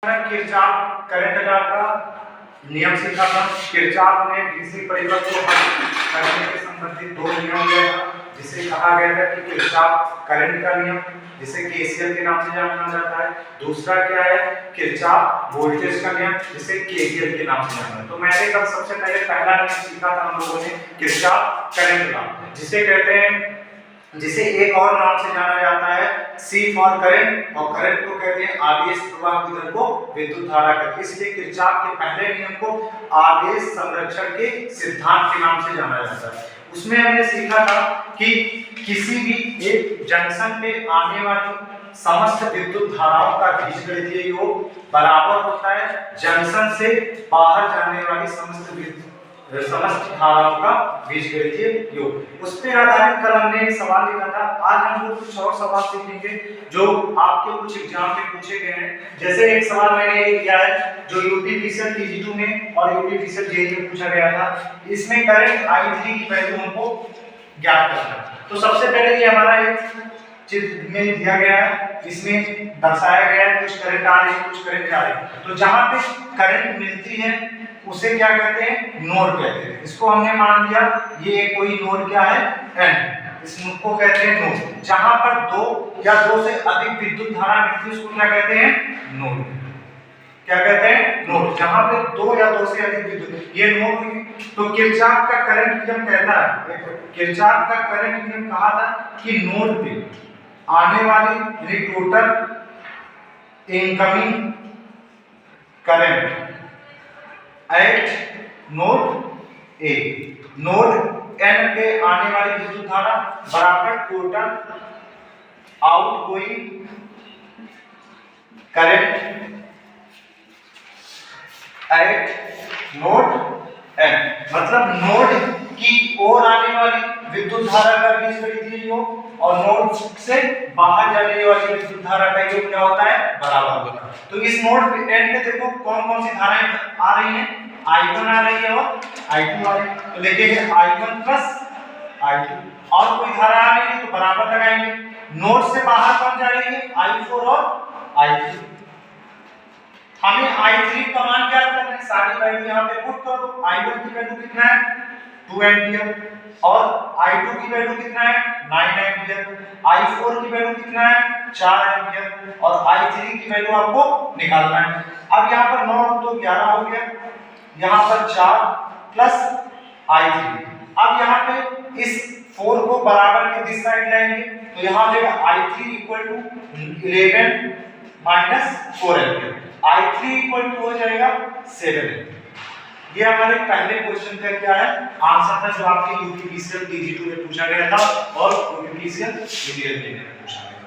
Kirchhoff current law का नियम सीखा था। किरचॉफ ने डीसी परिपथ को हल करने के संबंधित दो नियम दिया था, जिसे कहा गया था कि किरचॉफ करंट का नियम, जिसे केसीएल के नाम से जाना जाता है। दूसरा क्या है? किरचॉफ वोल्टेज का नियम, जिसे केवीएल के नाम से जाना जाता है। तो मैंने कल सबसे पहला नियम सीखा था हम लोगों ने, किरचॉफ करंट लॉ, जिसे कहते हैं, जिसे एक और नाम से जाना जाता है सी फॉर करंट, और करंट को कहते हैं आवेश प्रवाह विधि को विद्युत धारा कहते हैं। इसलिए किरचॉफ के पहले नियम को आवेश संरक्षण के सिद्धांत के नाम से जाना जाता है। उसमें हमने सीखा था कि किसी भी एक जंक्शन पे आने वाली समस्त विद्युत धाराओं का बीजगणितीय योग बराबर होता है जंक्शन से बाहर जाने वाली समस्त धाराओं का बीजगणितीय योग। उस पर आधारित कल हमने एक सवाल लिखा था। आज हम लोग कुछ और सवाल सीखेंगे जो आपके कुछ एग्जाम में पूछे गए हैं। जैसे एक सवाल मैंने किया है जो यूपीपीसीएल टीजी2 में और यूपीपीसीएल जेईई में पूछा गया था। इसमें करंट I3 की वैल्यू हमको ज्ञात करना है। तो सबसे पहले ये हमारा एक चित्र में दिया गया है, इसमें दर्शाया गया है कुछ करंट आ रही है, कुछ करंट जा रही है। तो जहां पे करंट मिलती है उसे क्या कहते हैं? नोड कहते हैं। इसको हमने मान लिया ये कोई नोड क्या है? N। इस नोड को कहते हैं नोड। जहां पर दो या दो से अधिक विद्युत धारा मिलती है उसको क्या कहते हैं? नोड। क्या कहते हैं? नोड। जहां पे दो या दो से अधिक विद्युत, ये नोड हुई। तो किरचॉफ का करंट नियम कहता है, किरचॉफ का करंट नियम कहा था कि नोड पे आने वाली यानी total incoming current eight node A, node N पे आने वाली विद्युत धारा बराबर total outgoing current eight node N। मतलब नोड की ओर आने वाली विद्युत धारा का बीजगणितीय योग और नोड से बाहर जाने वाली विद्युत धारा का योग क्या होता है? बराबर होता है। तो इस नोड पे N पे देखो कौन कौन सी धाराएं आ रही हैं? I1 आ रही है और I2 आ रही है। तो लिखेंगे I1 प्लस I2। और कोई धारा आ रही है तो बराबर लगाएंगे। नोड से बाहर कौन जा रही है? I4 और I3। हमें I3 का मान ज्ञात करना है, सारी वैल्यू यहां पे पुट करो। I1 की वैल्यू कितना है? 2 एंपियर। और I2 की वैल्यू कितना है? 9 एंपियर। I4 की वैल्यू कितना है? 4 एंपियर। और I3 की वैल्यू आपको निकालना है। अब यहां पर 9 तो 11 हो गया, यहां पर 4 प्लस I3। अब यहां पे इस 4 को बराबर के दिस साइड लाएंगे तो यहां पे I3 11 4 एंपियर। I3 हो जाएगा 7। ये हमारे पहले क्वेश्चन का क्या है? आंसर था जो आपके यूपीपीसीएल टीजी2 में पूछा गया था और यूपीपीसीएल जेईई में पूछा गया।